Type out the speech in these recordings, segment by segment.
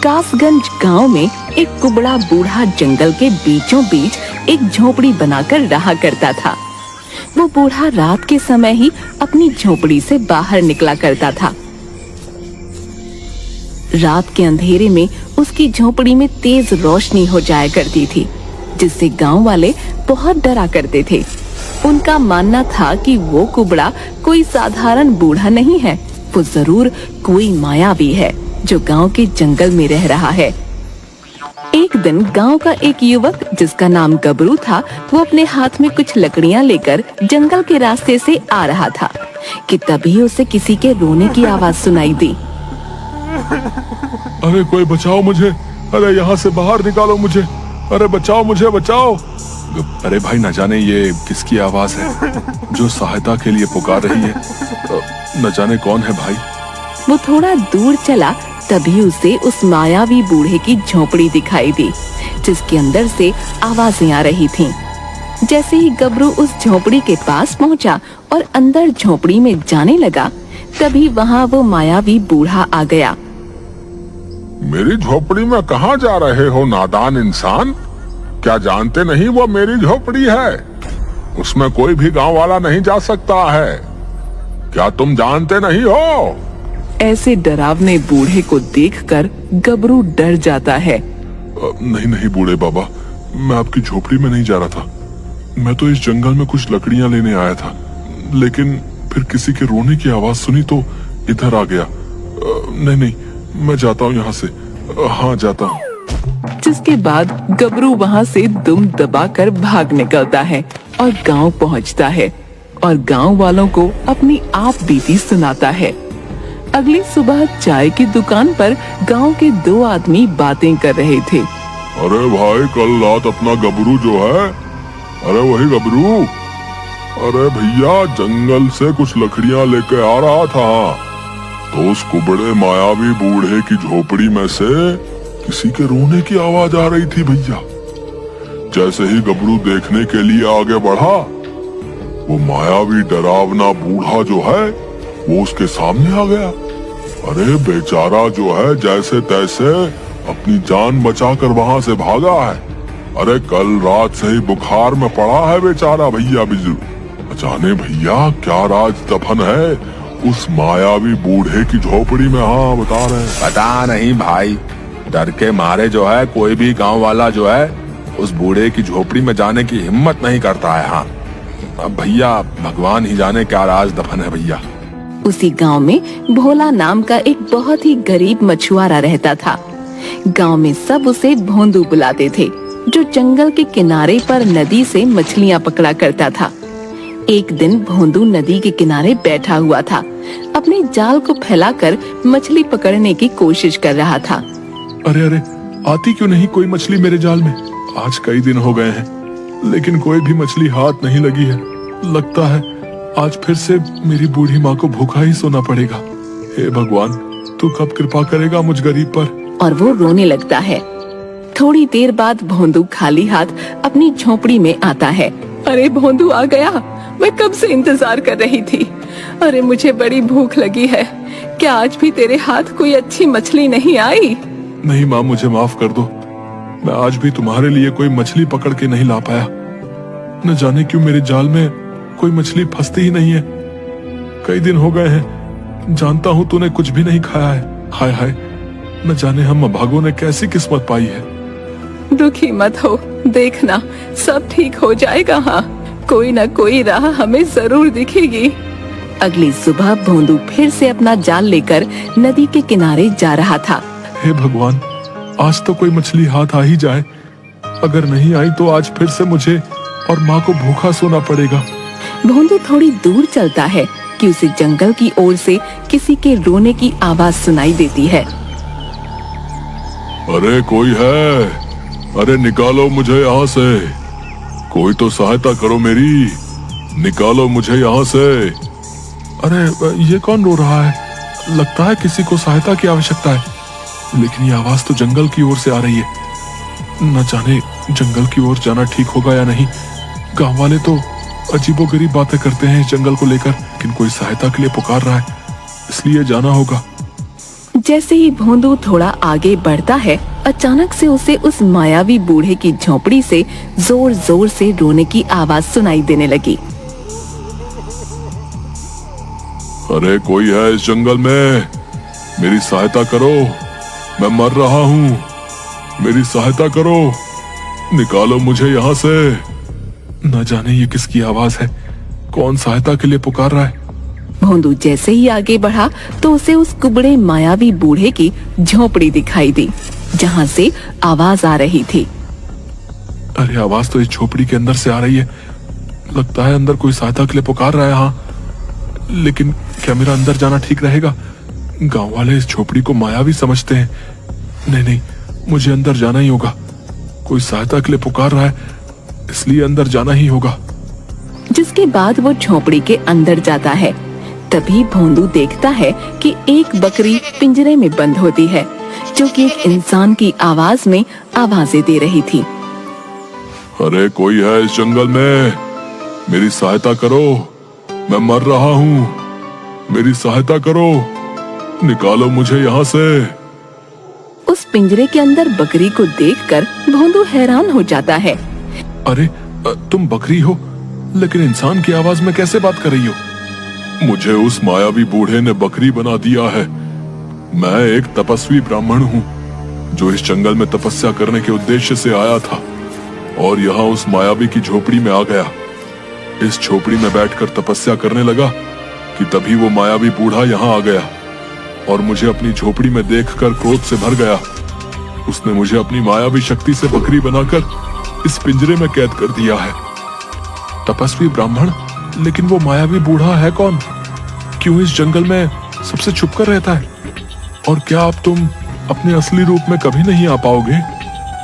कासगंज गांव में एक कुबड़ा बूढ़ा जंगल के बीचों बीच एक झोपड़ी बनाकर रहा करता था। वो बूढ़ा रात के समय ही अपनी झोपड़ी से बाहर निकला करता था। रात के अंधेरे में उसकी झोपड़ी में तेज रोशनी हो जाया करती थी, जिससे गांव वाले बहुत डरा करते थे। उनका मानना था कि वो कुबड़ा कोई साधारण बूढ़ा नहीं है, वो जरूर कोई मायावी है जो गांव के जंगल में रह रहा है। एक दिन गांव का एक युवक जिसका नाम गबरू था, वो अपने हाथ में कुछ लकड़ियां लेकर जंगल के रास्ते से आ रहा था कि तभी उसे किसी के रोने की आवाज सुनाई दी। अरे कोई बचाओ मुझे, अरे यहाँ से बाहर निकालो मुझे, अरे बचाओ मुझे, बचाओ। अरे भाई, न जाने ये किसकी आवाज है जो सहायता के लिए पुकार रही है, न जाने कौन है भाई। वो थोड़ा दूर चला, तभी उसे उस मायावी बूढ़े की झोपड़ी दिखाई दी, जिसके अंदर से आवाजें आ रही थीं। जैसे ही गबरू उस झोपड़ी के पास पहुंचा और अंदर झोपड़ी में जाने लगा, तभी वहाँ वो मायावी बूढ़ा आ गया। मेरी झोपड़ी में कहाँ जा रहे हो नादान इंसान? क्या जानते नहीं वो मेरी झोपड़ी है, उसमें कोई भी गांव वाला नहीं जा सकता है। क्या तुम जानते नहीं हो? ऐसे डरावने बूढ़े को देखकर गबरू डर जाता है। नहीं नहीं बूढ़े बाबा, मैं आपकी झोपड़ी में नहीं जा रहा था। मैं तो इस जंगल में कुछ लकड़ियां लेने आया था, लेकिन फिर किसी के रोने की आवाज सुनी तो इधर आ गया। नहीं नहीं, मैं जाता हूँ यहाँ से। हाँ, जाता हूँ। जिसके बाद गबरू वहाँ से दुम दबाकर भाग निकलता है और गांव पहुँचता है और गांव वालों को अपनी आप बीती सुनाता है। अगली सुबह चाय की दुकान पर गांव के दो आदमी बातें कर रहे थे। अरे भाई, कल रात अपना गबरू जो है, अरे वही गबरू, अरे भैया जंगल से कुछ लकड़ियां लेके आ रहा था, तो उस कुबड़े मायावी बूढ़े की झोपड़ी में से किसी के रोने की आवाज आ रही थी भैया। जैसे ही गबरू देखने के लिए आगे बढ़ा, वो मायावी डरावना बूढ़ा जो है वो उसके सामने आ गया। अरे बेचारा जो है जैसे तैसे अपनी जान बचाकर वहां से भागा है। अरे कल रात से ही बुखार में पड़ा है बेचारा भैया बिजू। जाने भैया क्या राज दफन है उस मायावी बूढ़े की झोपड़ी में। हाँ, बता रहे हैं। पता नहीं भाई, डर के मारे जो है कोई भी गांव वाला जो है उस बूढ़े की झोपड़ी में जाने की हिम्मत नहीं करता है। हाँ, अब भैया भगवान ही जाने क्या राज दफन है भैया। उसी गांव में भोला नाम का एक बहुत ही गरीब मछुआरा रहता था। गांव में सब उसे भोंदू बुलाते थे, जो जंगल के किनारे पर नदी से मछलियां पकड़ा करता था। एक दिन भोंदू नदी के किनारे बैठा हुआ था, अपने जाल को फैलाकर मछली पकड़ने की कोशिश कर रहा था। अरे अरे, आती क्यों नहीं कोई मछली मेरे जाल में? आज कई दिन हो गए हैं, लेकिन कोई भी मछली हाथ नहीं लगी है। लगता है आज फिर से मेरी बूढ़ी माँ को भूखा ही सोना पड़ेगा। हे भगवान, तू कब कृपा करेगा मुझ गरीब पर? और वो रोने लगता है। थोड़ी देर बाद भोंदू खाली हाथ अपनी झोपड़ी में आता है। अरे भोंदू आ गया, मैं कब से इंतजार कर रही थी। अरे मुझे बड़ी भूख लगी है, क्या आज भी तेरे हाथ कोई अच्छी मछली नहीं आई? नहीं माँ, मुझे माफ कर दो, मैं आज भी तुम्हारे लिए कोई मछली पकड़ के नहीं ला पाया। न जाने क्यों मेरे जाल में कोई मछली फंसती ही नहीं है। कई दिन हो गए हैं, जानता हूँ तूने कुछ भी नहीं खाया है। हाय हाय, न जाने हम अभागों ने कैसी किस्मत पाई है। दुखी मत हो, देखना सब ठीक हो जाएगा। हाँ, कोई न कोई राह हमें जरूर दिखेगी। अगली सुबह भोंदू फिर से अपना जाल लेकर नदी के किनारे जा रहा था। हे भगवान, आज तो कोई मछली हाथ आ ही जाए। अगर नहीं आई तो आज फिर से मुझे और माँ को भूखा सोना पड़ेगा। भोंदू थोड़ी दूर चलता है कि उसे जंगल की ओर से किसी के रोने की आवाज सुनाई देती है। अरे कोई है? अरे निकालो मुझे यहाँ से, कोई तो सहायता करो मेरी, निकालो मुझे यहाँ से। अरे ये कौन रो रहा है? लगता है किसी को सहायता की आवश्यकता है, लेकिन ये आवाज तो जंगल की ओर से आ रही है। न जाने जंगल की ओर जाना ठीक होगा या नहीं। गांव वाले तो अजीबोगरीब बातें करते हैं इस जंगल को लेकर, लेकिन कोई सहायता के लिए पुकार रहा है, इसलिए जाना होगा। जैसे ही भोंदू थोड़ा आगे बढ़ता है, अचानक से उसे उस मायावी बूढ़े की झोपड़ी से जोर जोर से रोने की आवाज सुनाई देने लगी। अरे कोई है इस जंगल में? मेरी सहायता करो, मैं मर रहा हूँ। मेरी सहायता करो, निकालो मुझे यहाँ से। न जाने ये किसकी आवाज है, कौन सहायता के लिए पुकार रहा है। भोंदू जैसे ही आगे बढ़ा तो उसे उस कुबड़े मायावी बूढ़े की झोपड़ी दिखाई दी, जहाँ से आवाज आ रही थी। अरे आवाज तो इस झोपड़ी के अंदर से आ रही है। लगता है अंदर कोई सहायता के लिए पुकार रहा है। हाँ, लेकिन क्या मेरा अंदर जाना ठीक रहेगा? गांव वाले इस झोपड़ी को मायावी समझते हैं। नहीं, मुझे अंदर जाना ही होगा। कोई सहायता के लिए पुकार रहा है, इसलिए अंदर जाना ही होगा। जिसके बाद वो झोपड़ी के अंदर जाता है। तभी भोंदू देखता है कि एक बकरी पिंजरे में बंद होती है, जो कि एक इंसान की आवाज में आवाजें दे रही थी। अरे कोई है इस जंगल में? मेरी सहायता करो, मैं मर रहा हूँ। मेरी सहायता करो, निकालो मुझे यहाँ से। उस पिंजरे के अंदर बकरी को देखकर भोंदू हैरान हो जाता है। अरे तुम बकरी हो, लेकिन इंसान की आवाज में कैसे बात कर रही हो? मुझे उस मायावी बूढ़े ने बकरी बना दिया है। मैं एक तपस्वी ब्राह्मण हूँ, जो इस जंगल में तपस्या करने के उद्देश्य से आया था और यहाँ उस मायावी की झोपड़ी में आ गया। इस झोपड़ी में बैठकर तपस्या करने लगा कि तभी वो मायावी बूढ़ा यहाँ आ गया और मुझे अपनी झोपड़ी में देखकर क्रोध से भर गया। उसने मुझे अपनी मायावी शक्ति से बकरी बनाकर इस पिंजरे में कैद कर दिया है। तपस्वी ब्राह्मण, लेकिन वो मायावी बूढ़ा है कौन? क्यों इस जंगल में सबसे छुपकर रहता है? और क्या अब तुम अपने असली रूप में कभी नहीं आ पाओगे?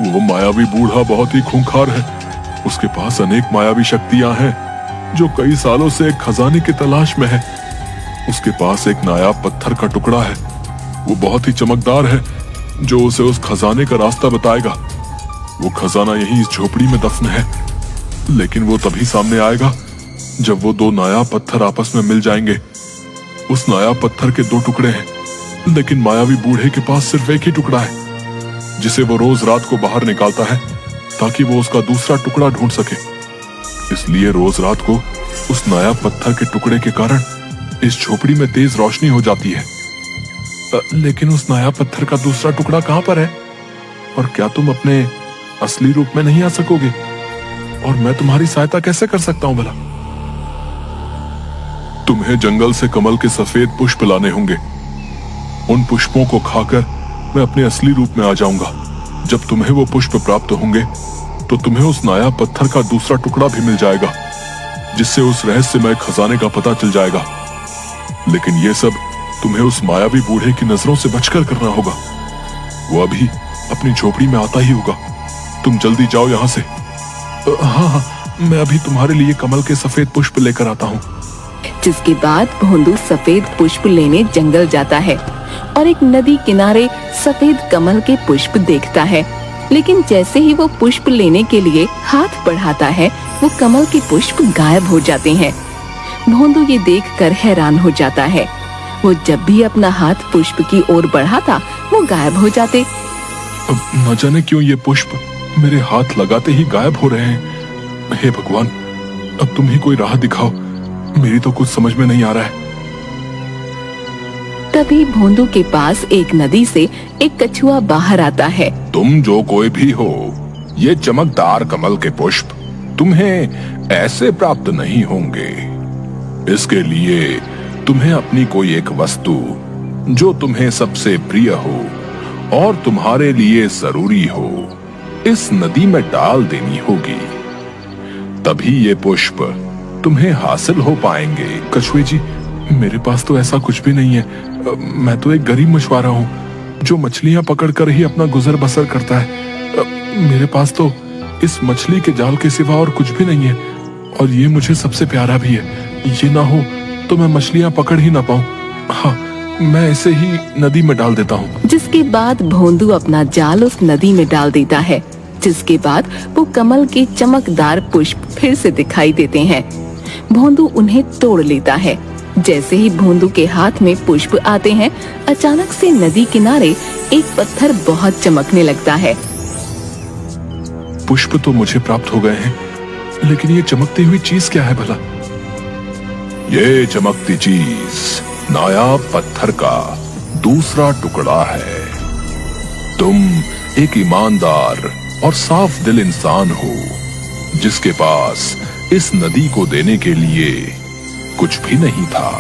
वो मायावी बूढ़ा बहुत ही खूंखार है। उसके पास अनेक मायावी शक्तियां हैं, जो कई सालों से एक खजाने की तलाश में है। उसके पास एक नायाब पत्थर का टुकड़ा है, वो बहुत ही चमकदार है, जो उसे उस खजाने का रास्ता बताएगा। वो खजाना यहीं इस झोपड़ी में दफन है, लेकिन वो तभी सामने आएगा जब वो दो नायाब पत्थर आपस में मिल जाएंगे। उस नायाब पत्थर के दो टुकड़े हैं, लेकिन मायावी बूढ़े के पास सिर्फ एक ही टुकड़ा है, जिसे वो रोज रात को बाहर निकालता है ताकि वो उसका दूसरा टुकड़ा ढूंढ सके। इसलिए रोज रात को उस नायाब पत्थर के टुकड़े के कारण इस झोपड़ी में तेज रोशनी हो जाती है। लेकिन उस नायाब पत्थर का दूसरा टुकड़ा कहाँ पर है? और क्या तुम अपने असली रूप में नहीं आ सकोगे? और मैं तुम्हारी सहायता कैसे कर सकता हूं भला? तुम्हें जंगल से कमल के सफेद पुष्प लाने होंगे। उन पुष्पों को खाकर मैं अपने असली रूप में आ जाऊंगा। जब तुम्हें वो पुष्प प्राप्त होंगे तो तुम्हें उस नायाब पत्थर का दूसरा टुकड़ा भी मिल जाएगा, जिससे उस रहस्यमय खजाने का पता चल जाएगा। लेकिन ये सब तुम्हें उस मायावी बूढ़े की नजरों से बचकर करना होगा। वो अभी अपनी झोपड़ी में आता ही होगा। तुम जल्दी जाओ यहाँ से। हाँ, मैं अभी तुम्हारे लिए कमल के सफेद पुष्प लेकर आता हूँ। जिसके बाद भोंदू सफेद पुष्प लेने जंगल जाता है और एक नदी किनारे सफेद कमल के पुष्प देखता है। लेकिन जैसे ही वो पुष्प लेने के लिए हाथ बढ़ाता है, वो कमल के पुष्प गायब हो जाते हैं। भोंदू ये देखकर हैरान हो जाता है। वो जब भी अपना हाथ पुष्प की ओर बढ़ाता, वो गायब हो जाते। न जाने क्यों ये पुष्प मेरे हाथ लगाते ही गायब हो रहे हैं। हे भगवान, अब तुम ही कोई राह दिखाओ, मेरी तो कुछ समझ में नहीं आ रहा है। तभी भोंदू के पास एक नदी से एक कछुआ बाहर आता है। तुम जो कोई भी हो, ये चमकदार कमल के पुष्प तुम्हें ऐसे प्राप्त नहीं होंगे। इसके लिए तुम्हें अपनी कोई एक वस्तु जो तुम्हें सबसे प्रिय हो और तुम्हारे लिए जरूरी हो, इस नदी में डाल देनी होगी। तभी ये पुष्प तुम्हें हासिल हो पाएंगे। कछुए जी, मेरे पास तो ऐसा कुछ भी नहीं है। मैं तो एक गरीब मछुआरा हूँ, जो मछलियाँ पकड़कर ही अपना गुजर बसर करता है। मेरे पास तो इस मछली के जाल के सिवा और कुछ भी नहीं है, और ये मुझे सबसे प्यारा भी है। ये ना हो तो मैं मछलियाँ पकड़ ही ना पाऊँ। हाँ, मैं इसे ही नदी में डाल देता हूँ। जिसके बाद भोंदू अपना जाल उस नदी में डाल देता है। जिसके बाद वो कमल के चमकदार पुष्प फिर से दिखाई देते हैं। भोंदू उन्हें तोड़ लेता है जैसे ही भोंदू के हाथ में पुष्प आते हैं, अचानक से नदी किनारे एक पत्थर बहुत चमकने लगता है। पुष्प तो मुझे प्राप्त हो गए हैं, लेकिन ये चमकती हुई चीज क्या है भला? ये चमकती चीज नायाब पत्थर का दूसरा टुकड़ा है। तुम एक ईमानदार और साफ दिल इंसान हो, जिसके पास इस नदी को देने के लिए कुछ भी नहीं था,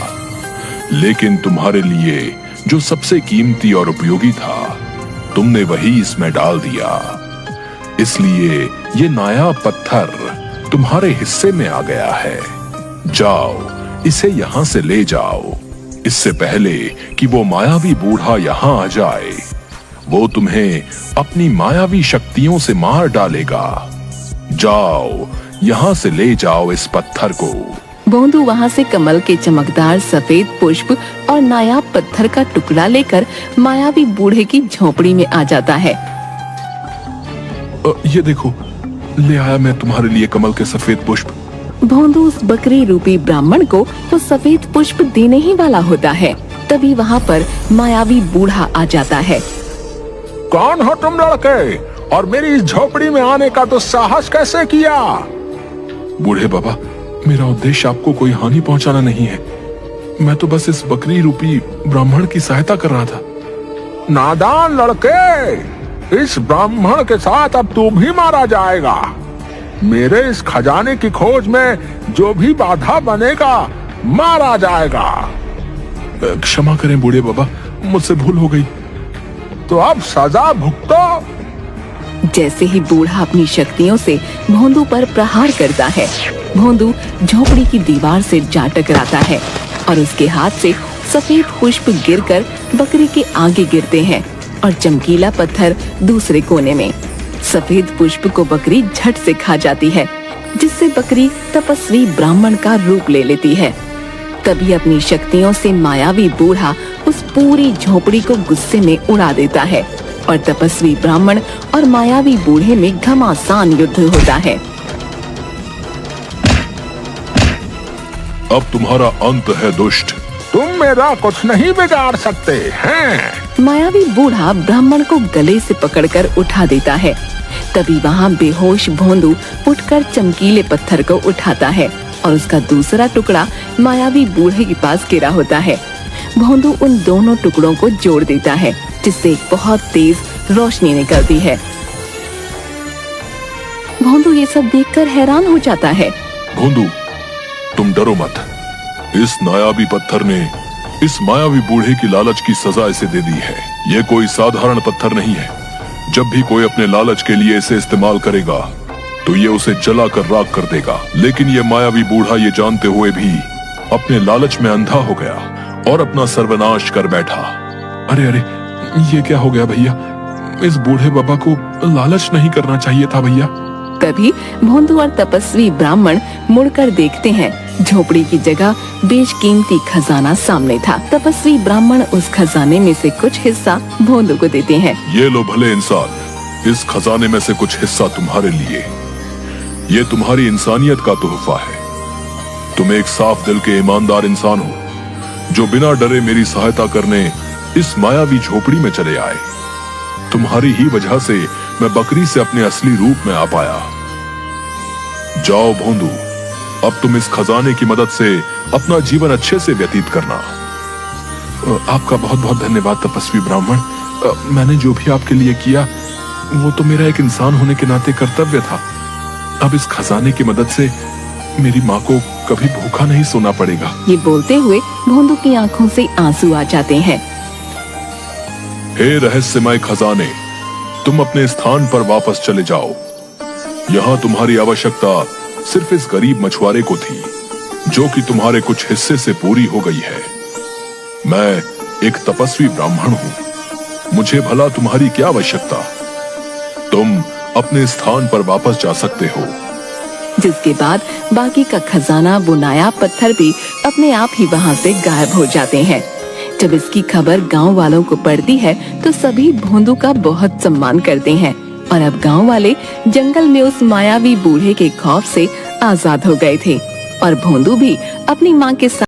लेकिन तुम्हारे लिए जो सबसे कीमती और उपयोगी था, तुमने वही इसमें डाल दिया। इसलिए ये नायाब पत्थर तुम्हारे हिस्से में आ गया है। जाओ, इसे यहाँ से ले जाओ, इससे पहले कि वो मायावी बूढ़ा यहाँ आ जाए। वो तुम्हें अपनी मायावी शक्तियों से मार डालेगा। जाओ, यहाँ से ले जाओ इस पत्थर को। भोंदू वहाँ से कमल के चमकदार सफेद पुष्प और नायाब पत्थर का टुकड़ा लेकर मायावी बूढ़े की झोपड़ी में आ जाता है। ये देखो, ले आया मैं तुम्हारे लिए कमल के सफेद पुष्प। भोंदू उस बकरी रूपी ब्राह्मण को वो सफेद पुष्प देने ही वाला होता है, तभी वहाँ पर मायावी बूढ़ा आ जाता है। कौन हो तुम लड़के, और मेरी इस झोपड़ी में आने का तो साहस कैसे किया? बूढ़े बाबा, मेरा उद्देश्य आपको कोई हानि पहुंचाना नहीं है। मैं तो बस इस बकरी रूपी ब्राह्मण की सहायता कर रहा था। नादान लड़के, इस ब्राह्मण के साथ अब तू भी मारा जाएगा। मेरे इस खजाने की खोज में जो भी बाधा बनेगा, मारा जाएगा। क्षमा करें बूढ़े बाबा, मुझसे भूल हो गई। तो अब सजा भुगतो। जैसे ही बूढ़ा अपनी शक्तियों से भोंदू पर प्रहार करता है, भोंदू झोपड़ी की दीवार से जा टकराता है और उसके हाथ से सफेद पुष्प गिरकर बकरी के आगे गिरते हैं और चमकीला पत्थर दूसरे कोने में। सफेद पुष्प को बकरी झट से खा जाती है, जिससे बकरी तपस्वी ब्राह्मण का रूप ले लेती है। तभी अपनी शक्तियों से मायावी बूढ़ा उस पूरी झोपड़ी को गुस्से में उड़ा देता है और तपस्वी ब्राह्मण और मायावी बूढ़े में घमासान युद्ध होता है। अब तुम्हारा अंत है दुष्ट, तुम मेरा कुछ नहीं बिगाड़ सकते हैं। मायावी बूढ़ा ब्राह्मण को गले से पकड़कर उठा देता है। तभी वहाँ बेहोश भोंदू उठकर चमकीले पत्थर को उठाता है और उसका दूसरा टुकड़ा मायावी बूढ़े के पास गिरा होता है। भोंदू उन दोनों टुकड़ों को जोड़ देता है, जिससे एक बहुत तेज रोशनी निकलती है। भोंदू ये सब देखकर हैरान हो जाता है। भोंदू, तुम डरो मत। इस नायाबी पत्थर ने इस मायावी बूढ़े की लालच की सजा इसे दे दी है। ये कोई साधारण पत्थर नहीं है। जब भी कोई अपने लालच के लिए इसे इस्तेमाल करेगा, तो ये उसे जला कर राख कर देगा। लेकिन ये मायावी बूढ़ा ये जानते हुए भी अपने लालच में अंधा हो गया और अपना सर्वनाश कर बैठा। अरे अरे, ये क्या हो गया भैया? इस बूढ़े बाबा को लालच नहीं करना चाहिए था भैया। तभी भोंदू और तपस्वी ब्राह्मण मुड़कर देखते हैं, झोपड़ी की जगह बेशकीमती खजाना सामने था। तपस्वी ब्राह्मण उस खजाने में से कुछ हिस्सा भोंदू को देते हैं। ये लो भले इंसान, इस खजाने में से कुछ हिस्सा तुम्हारे लिए। ये तुम्हारी इंसानियत का तोहफा है। तुम एक साफ दिल के ईमानदार इंसान हो, जो बिना डरे मेरी सहायता करने इस मायावी झोपड़ी में चले आए। तुम्हारी ही वजह से मैं बकरी से अपने असली रूप में आ पाया। जाओ भोंदू, अब तुम इस खजाने की मदद से अपना जीवन अच्छे से व्यतीत करना। आपका बहुत बहुत धन्यवाद तपस्वी ब्राह्मण। मैंने जो भी आपके लिए किया, वो तो मेरा एक इंसान होने के नाते कर्तव्य था। अब इस खजाने की मदद से मेरी माँ को कभी भूखा नहीं सोना पड़ेगा। ये बोलते हुए भोंदू की आंखों से आंसू आ जाते हैं। हे रहस्यमय खजाने, तुम अपने स्थान पर वापस चले जाओ। यहाँ तुम्हारी आवश्यकता सिर्फ इस गरीब मछुआरे को थी, जो कि तुम्हारे कुछ हिस्से से पूरी हो गई है। मैं एक तपस्वी ब्राह्मण हूँ, मुझे भला तुम्हारी क्या आवश्यकता? तुम अपने स्थान पर वापस जा सकते हो। जिसके बाद बाकी का खजाना, वो नायाब पत्थर भी अपने आप ही वहाँ से गायब हो जाते हैं। जब इसकी खबर गांव वालों को पड़ती है, तो सभी भोंदू का बहुत सम्मान करते हैं और अब गांव वाले जंगल में उस मायावी बूढ़े के खौफ से आजाद हो गए थे और भोंदू भी अपनी माँ के साथ